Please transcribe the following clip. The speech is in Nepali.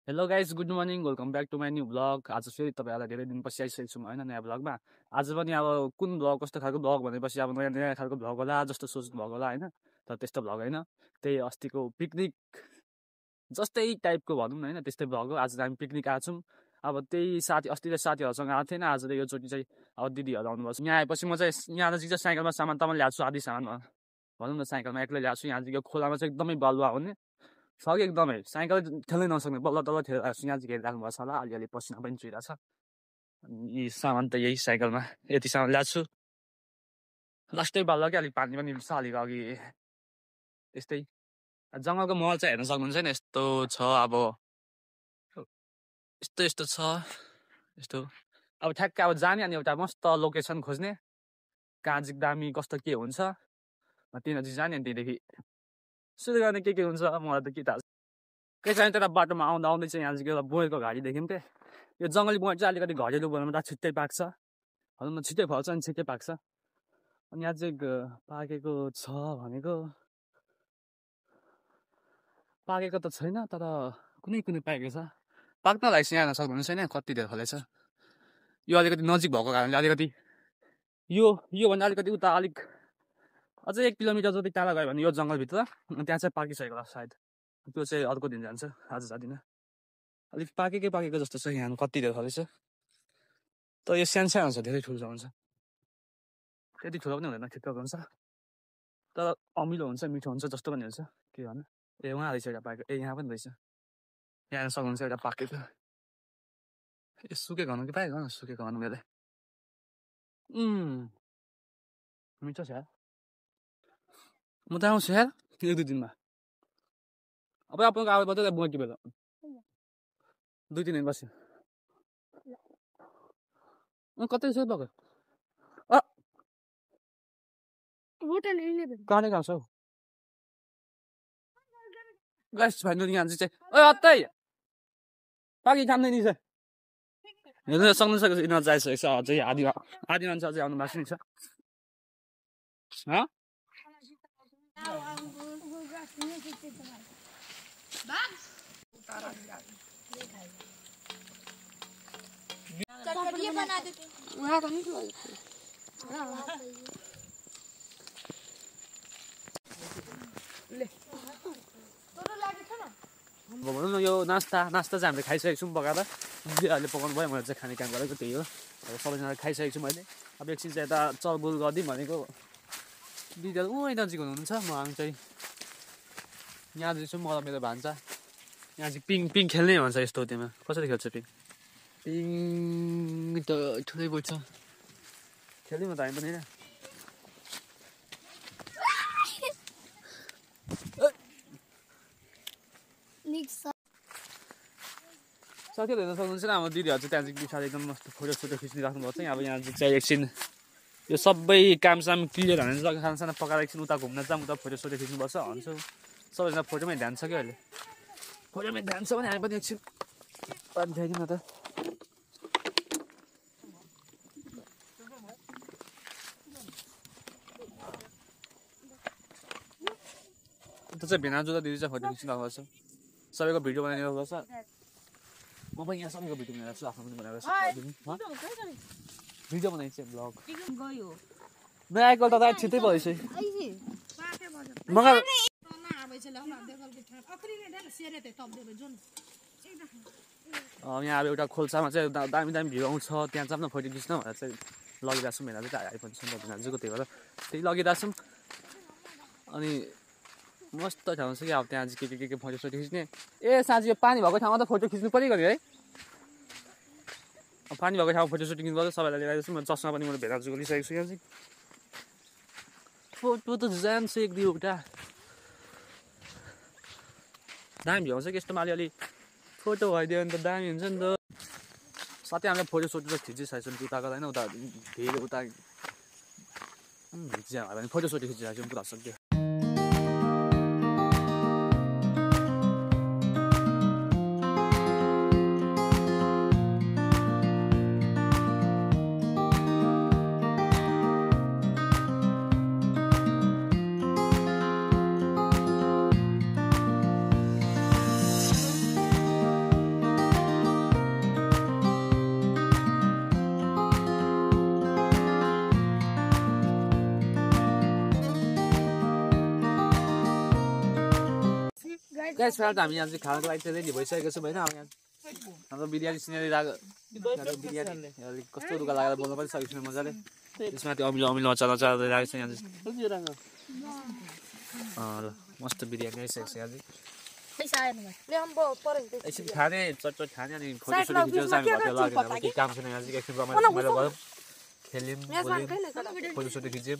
Hello guys good morning welcome back to my new blog. आज फेरि तपाईँहरूलाई धेरै दिनपछि आइसकेको छु होइन नयाँ ब्लगमा। आज पनि अब कुन ब्लग कस्तो खालको ब्लग भनेपछि अब नयाँ नयाँ खालको ब्लग होला जस्तो सोच्नु भएको होला होइन, तर त्यस्तो ब्लग होइन। त्यही अस्तिको पिकनिक जस्तै टाइपको भनौँ न होइन, त्यस्तै ब्लग हो। आज हामी पिकनिक आएको छौँ। अब त्यही अस्ति चाहिँ साथीहरूसँग आएको थिएन, आज योचोटि चाहिँ अब दिदीहरू आउनुभएको छ। यहाँ आएपछि म चाहिँ यहाँ नजिक चाहिँ साइकलमा सामान तामान ल्याएको छु, आधी सामान भनौँ न साइकलमा एक्लै ल्याएको छु। यहाँ चाहिँ यो खोलामा चाहिँ एकदमै बालुवा हुने छ कि एकदमै साइकल ठेल्नै नसक्ने बल्ल तल्ल ठेलेर यहाँ चाहिँ हेरिराख्नु भएको छ होला, अलिअलि पसिना पनि चुहिरहेको छ। यी सामान त यही साइकलमा यति सामान ल्याएको छु। लास्टै बाल्ल क्या, अलिक पानी पनि छ अलिक अघि। त्यस्तै जङ्गलको महल चाहिँ हेर्न सक्नुहुन्छ नि, यस्तो छ अब यस्तो यस्तो छ यस्तो। अब ठ्याक्कै अब जाने अनि एउटा मस्त लोकेसन खोज्ने, कहाँ चाहिँ दामी कस्तो के हुन्छ त्यहाँ चाहिँ जाने, अनि त्यहीँदेखि सुरु गर्ने के हुन्छ मलाई त के थाहा छ। त्यसरी त्यता बाटोमा आउँदा आउँदै चाहिँ यहाँ चाहिँ एउटा बोयरको घारी देख्यौँ क्या। यो जङ्गली बोयर चाहिँ अलिकति घरेलु बनाउँदा छिट्टै पाक्छ भनौँ न, छिट्टै फल्छ अनि छिट्टै पाक्छ। अनि यहाँ चाहिँ पाकेको छ भनेको पाकेको त छैन, तर कुनै कुनै पाकेको छ। पाक्न लागेको छ, यहाँ हेर्न सक्नुहुन्छ होइन कति धेरै फलेछ। यो अलिकति नजिक भएको कारणले अलिकति योभन्दा अलिकति उता अलिक अझै 1 किलोमिटर जति टाढा गयो भने यो जङ्गलभित्र त्यहाँ चाहिँ पाकिसकेको होला सायद। त्यो चाहिँ अर्को दिन जान्छ, आज जाँदिनँ। अलिक पाकेको जस्तो छ, यहाँ कति धेरै फलेछ। तर यो सानो सानो हुन्छ, धेरै ठुलो हुन्छ त्यति ठुलो पनि हुँदैन, ठिक्कको हुन्छ। तर अमिलो हुन्छ, मिठो हुन्छ जस्तो पनि हुन्छ, के भन। ए उहाँ रहेछ एउटा पाकेको, यहाँ पनि रहेछ, यहाँ सक्नुहुन्छ एउटा पाकेको। ए सुकेको हुनु कि पाकेको न, सुकेको हुनु मेरो मिठो छ यार। म त आउँछु यार 1-2 दिनमा। अब आपको आगे बताओ बुआ की बेला 2-3 दिन बस्यो कतै छ बग कहाँले खान्छ हौ गाइस फाइनली यहाँ चाहिँ ओइ अत्तै पाकी खाँदैन नि चाहिँ हेर्नु सक्नु सक्छ। यिनीहरू जाइसकेको छ, अझै आधी मान्छे अझै आउनु बाँकी नै छ। भनौँ न यो नास्ता चाहिँ हामीले खाइसकेको छौँ पकाएर, दिदीहरूले पकाउनु भयो, मैले चाहिँ खाने काम गरेको त्यही हो। अब सबैजनाले खाइसकेको छु मैले। अब एकछिन चाहिँ यता चलबुल गरिदिउँ भनेको, दिदीहरू उही नजिक हुनुहुन्छ। म हामी चाहिँ यहाँ चाहिँ मलाई मेरो भान्जा यहाँ चाहिँ पिङ खेल्ने भन्छ यस्तो हो। त्यहाँ कसरी खेल्छ पिङ त ठुलै बोल्छ, खेल्यौँ त हामी पनि होइन। साथीहरू हेर्न सक्नुहुन्छ नि, हाम्रो दिदीहरू चाहिँ त्यहाँ चाहिँ पछाडि एकदम मस्त फोटो खिचिराख्नु भएको छ। अब यहाँ चाहिँ एकछिन यो सबै कामसाम क्लियर हानेर खानासाना पकाएर एकछिन उता घुम्न जाऊँ, उता फोटो खिच्नुपर्छ भन्छौँ। सबैजना फोटोमै ध्यान छ क्या अहिले, फोटोमै ध्यान छ भने हामी पनि एकछिन देखाइदिउँ न त। उता चाहिँ भेनाजु र दिदी चाहिँ फोटो खिचिराख्नु भएको छ, सबैको भिडियो बनाइदिनु भएको छ। म पनि यहाँ सबैको भिडियो बनाइरहेको छु, आफ्नो पनि बनाइरहेको छु। भिडियो बनाइन्छ ब्लग नआएको त छिट्टै भएछ मगर यहाँ अब एउटा खोल्सामा चाहिँ दामी भ्यू आउँछ, त्यहाँ चाहिँ फोटो खिच्न भनेर चाहिँ लगिरहेको छौँ। भेनाजु चाहिँ आइफोन छ भेनाजुको, त्यही भएर त्यही लगिरहेको छौँ। अनि मस्त ठाउँ छ कि अब त्यहाँ चाहिँ के फोटो खिच्ने। ए साँच्ची यो पानी भएको ठाउँमा त फोटो खिच्नु पऱ्यो गऱ्यो है, पानी भएको ठाउँमा फोटो सुटिङ गर्दा सबैलाई लिइरहेको छु। म चस्मा पनि मैले भेनाजुको लिइसकेको छु। यहाँ चाहिँ फोटो त जान्छ 1-2 वटा दामी भ्यू आउँछ कि यस्तोमा अलिअलि फोटो भइदियो भने त दामी हुन्छ नि त। साथै हामीले फोटो खिचिसकेको छौँ उताको होइन, उता धेरै उता खिचिहाल्यो भने फोटो खिचिरहेको छौँ पुरा सक्यो। गाइस फिलहाल त हामी यहाँ चाहिँ खानाको लागि चाहिँ रेडी भइसकेको छौँ होइन अब यहाँ हाम्रो बिरयानी सिनेरी बिरयानी अलिक कस्तो दुःख लागेर बोल्नु पनि सकेको छैन मजाले त्यसमा त्यो अमिलो अमिलो अचार अचार राखेको छ यहाँ चाहिँ ल मस्त बिरयानी आइसकेको छ यहाँ चाहिँ एकछिन खाने चटचट खाने अनि फोटो सोटो खिचेर चाहिँ हामी घर लाग्यो अब केही काम छैन यहाँ चाहिँ एकछिन रमाइलो गरौँ खेल्यौँ फोटो सोटो खिच्यौँ